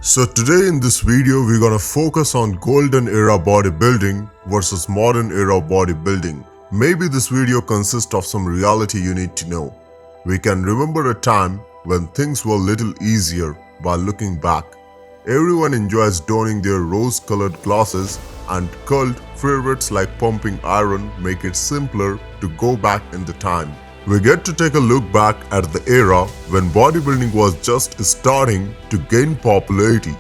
So today in this video we're gonna focus on golden era bodybuilding versus modern era bodybuilding. Maybe this video consists of some reality you need to know. We can remember a time when things were little easier while looking back. Everyone enjoys donning their rose-colored glasses and cult favorites like pumping iron make it simpler to go back in the time. We get to take a look back at the era when bodybuilding was just starting to gain popularity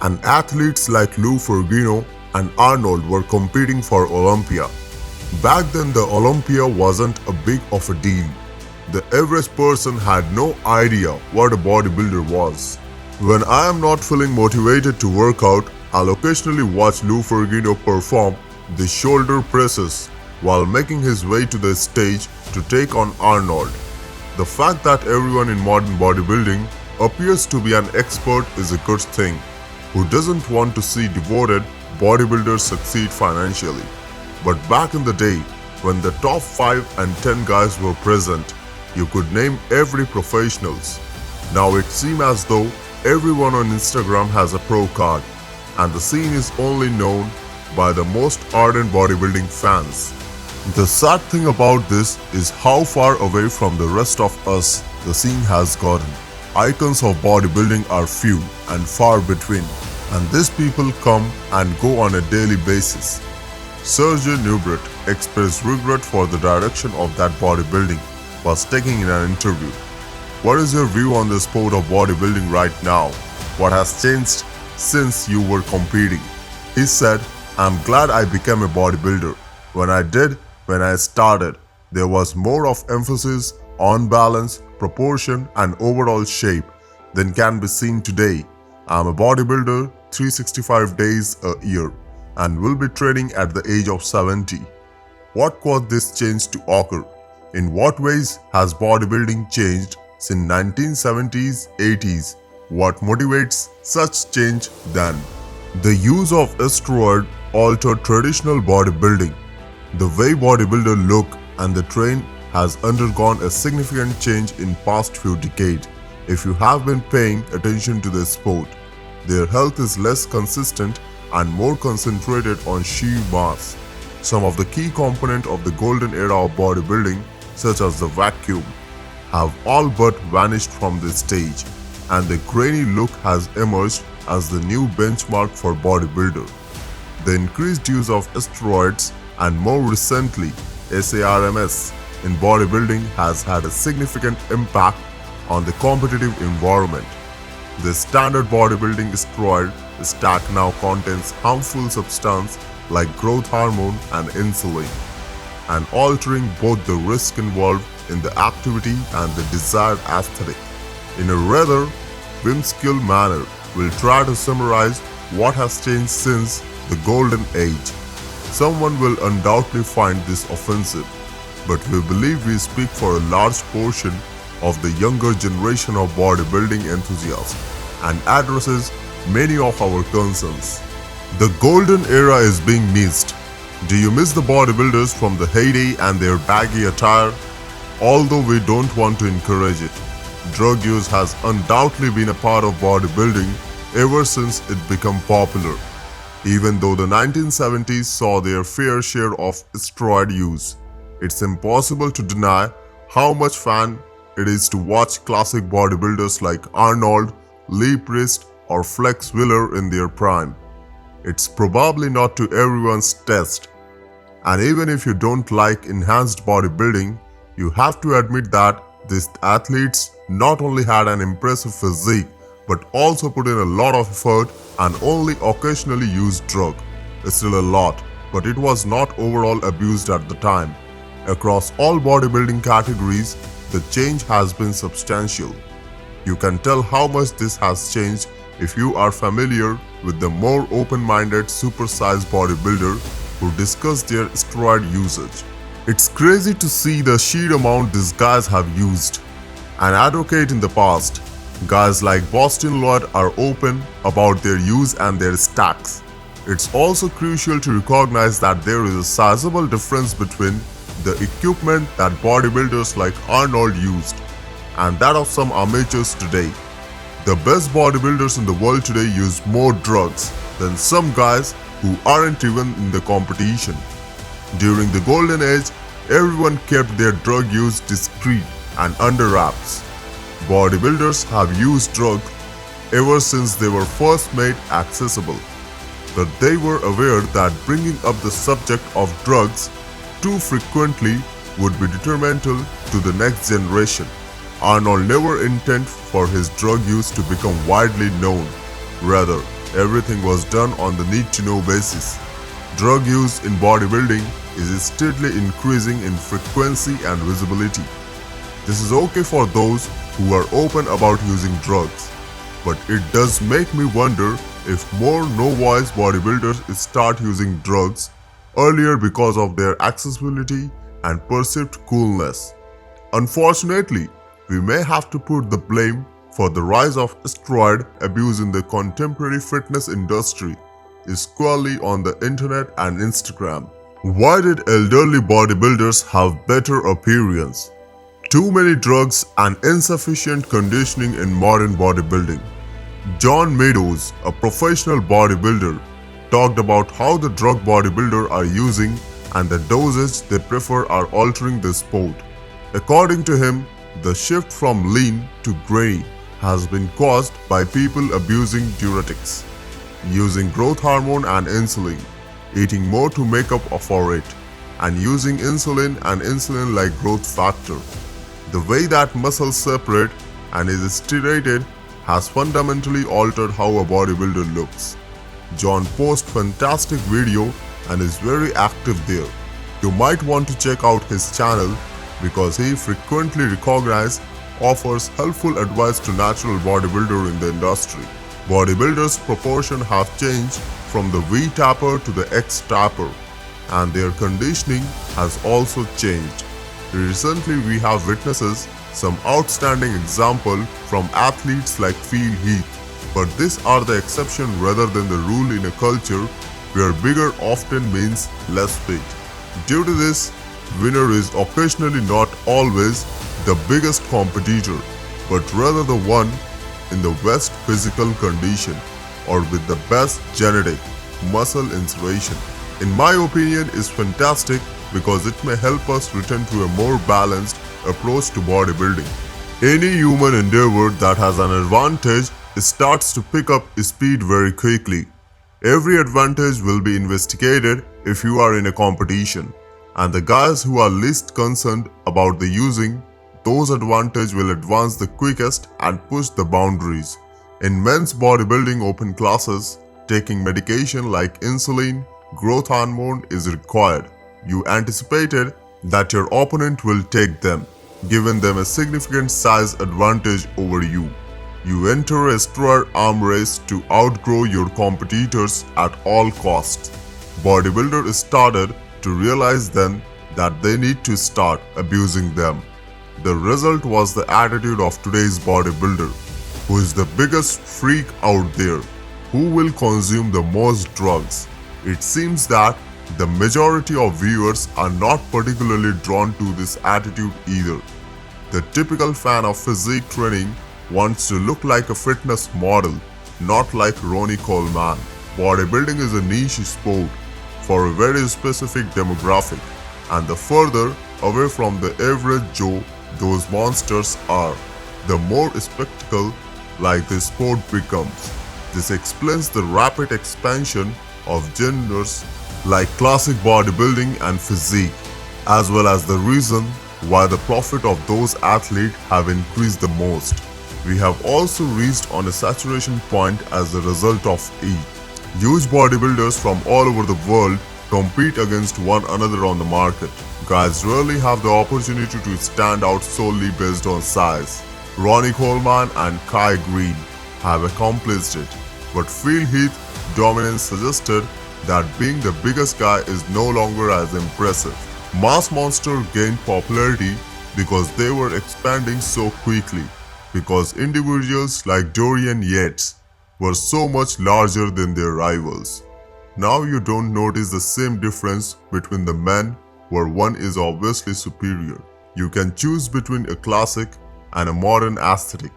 and athletes like Lou Ferrigno and Arnold were competing for Olympia. Back then the Olympia wasn't a big of a deal. The average person had no idea what a bodybuilder was. When I am not feeling motivated to work out, I'll occasionally watch Lou Ferrigno perform the shoulder presses while making his way to the stage to take on Arnold. The fact that everyone in modern bodybuilding appears to be an expert is a good thing. Who doesn't want to see devoted bodybuilders succeed financially? But back in the day, when the top 5 and 10 guys were present, you could name every professionals. Now it seems as though everyone on Instagram has a pro card, and the scene is only known by the most ardent bodybuilding fans. The sad thing about this is how far away from the rest of us the scene has gotten. Icons of bodybuilding are few and far between, and these people come and go on a daily basis. Serge Nubret expressed regret for the direction of that bodybuilding while taking in an interview. What is your view on the sport of bodybuilding right now? What has changed since you were competing? He said, "I'm glad I became a bodybuilder. When I started, there was more of emphasis on balance, proportion and overall shape than can be seen today. I'm a bodybuilder 365 days a year and will be training at the age of 70. What caused this change to occur? In what ways has bodybuilding changed since 1970s, 80s? What motivates such change then?" The use of steroid altered traditional bodybuilding. The way bodybuilders look and the train has undergone a significant change in past few decades. If you have been paying attention to the sport, their health is less consistent and more concentrated on sheer mass. Some of the key components of the golden era of bodybuilding, such as the vacuum, have all but vanished from this stage, and the grainy look has emerged as the new benchmark for bodybuilder. The increased use of steroids and more recently SHARE in bodybuilding has had a significant impact on the competitive environment. The standard bodybuilding steroid stack now contains harmful substances like growth hormone and insulin, and altering both the risk involved in the activity and the desired aesthetic. In a rather whimsical manner, we'll try to summarize what has changed since the golden age. Someone will undoubtedly find this offensive, but we believe we speak for a large portion of the younger generation of bodybuilding enthusiasts and addresses many of our concerns. The golden era is being missed. Do you miss the bodybuilders from the heyday and their baggy attire? Although we don't want to encourage it, drug use has undoubtedly been a part of bodybuilding ever since it became popular. Even though the 1970s saw their fair share of steroid use, it's impossible to deny how much fun it is to watch classic bodybuilders like Arnold, Lee Priest or Flex Wheeler in their prime. It's probably not to everyone's taste, and even if you don't like enhanced bodybuilding, you have to admit that these athletes not only had an impressive physique but also put in a lot of effort and only occasionally used drug. It's still a lot, but it was not overall abused at the time. Across all bodybuilding categories, the change has been substantial. You can tell how much this has changed if you are familiar with the more open-minded supersized bodybuilder who discuss their steroid usage. It's crazy to see the sheer amount these guys have used and advocate in the past. Guys like Boston Lloyd are open about their use and their stacks. It's also crucial to recognize that there is a sizable difference between the equipment that bodybuilders like Arnold used and that of some amateurs today. The best bodybuilders in the world today use more drugs than some guys who aren't even in the competition. During the golden age, everyone kept their drug use discreet and under wraps. Bodybuilders have used drugs ever since they were first made accessible. But they were aware that bringing up the subject of drugs too frequently would be detrimental to the next generation. Arnold never intended for his drug use to become widely known. Rather, everything was done on the need-to-know basis. Drug use in bodybuilding is steadily increasing in frequency and visibility. This is okay for those who are open about using drugs, but it does make me wonder if more novice bodybuilders start using drugs earlier because of their accessibility and perceived coolness. Unfortunately, we may have to put the blame for the rise of steroid abuse in the contemporary fitness industry squarely on the internet and Instagram. Why did elderly bodybuilders have better appearance? Too many drugs and insufficient conditioning in modern bodybuilding. John Meadows, a professional bodybuilder, talked about how the drug bodybuilders are using and the dosage they prefer are altering the sport. According to him, the shift from lean to grainy has been caused by people abusing diuretics, using growth hormone and insulin, eating more to make up for it, and using insulin and insulin-like growth factor. The way that muscles separate and is steroided has fundamentally altered how a bodybuilder looks. John posts fantastic video and is very active there. You might want to check out his channel because he frequently offers helpful advice to natural bodybuilder in the industry. Bodybuilders' proportion have changed from the V-tapper to the X-tapper, and their conditioning has also changed. Recently, we have witnesses some outstanding example from athletes like Phil Heath, but these are the exception rather than the rule in a culture where bigger often means less fit. Due to this, winner is occasionally not always the biggest competitor, but rather the one in the best physical condition or with the best genetic muscle insertion. In my opinion, is fantastic because it may help us return to a more balanced approach to bodybuilding. Any human endeavor that has an advantage starts to pick up speed very quickly. Every advantage will be investigated if you are in a competition, and the guys who are least concerned about the using those advantages will advance the quickest and push the boundaries. In men's bodybuilding open classes, taking medication like insulin, growth hormone is required. You anticipated that your opponent will take them, giving them a significant size advantage over you. You enter a steroid arm race to outgrow your competitors at all costs. Bodybuilders started to realize then that they need to start abusing them. The result was the attitude of today's bodybuilder, who is the biggest freak out there, who will consume the most drugs. It seems that the majority of viewers are not particularly drawn to this attitude either. The typical fan of physique training wants to look like a fitness model, not like Ronnie Coleman. Bodybuilding is a niche sport for a very specific demographic, and the further away from the average Joe those monsters are, the more spectacle like the sport becomes. This explains the rapid expansion of genres like classic bodybuilding and physique, as well as the reason why the profit of those athletes have increased the most. We have also reached on a saturation point as a result of it. Huge bodybuilders from all over the world compete against one another on the market. Guys rarely have the opportunity to stand out solely based on size. Ronnie Coleman and Kai Green have accomplished it, but Phil Heath's dominance suggested that being the biggest guy is no longer as impressive. Mass Monster gained popularity because they were expanding so quickly, because individuals like Dorian Yates were so much larger than their rivals. Now you don't notice the same difference between the men where one is obviously superior. You can choose between a classic and a modern aesthetic.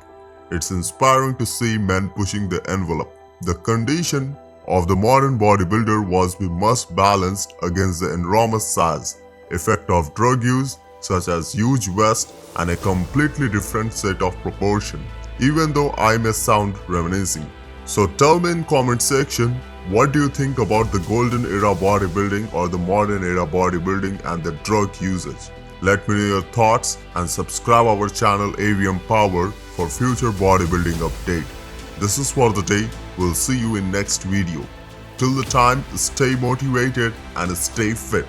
It's inspiring to see men pushing the envelope. The condition of the modern bodybuilder was be much balanced against the enormous size, effect of drug use such as huge waist and a completely different set of proportion, even though I may sound reminiscing. So tell me in comment section, what do you think about the golden era bodybuilding or the modern era bodybuilding and the drug usage? Let me know your thoughts and subscribe our channel AVM Power for future bodybuilding update. This is for the day. We'll see you in next video. Till the time, stay motivated and stay fit.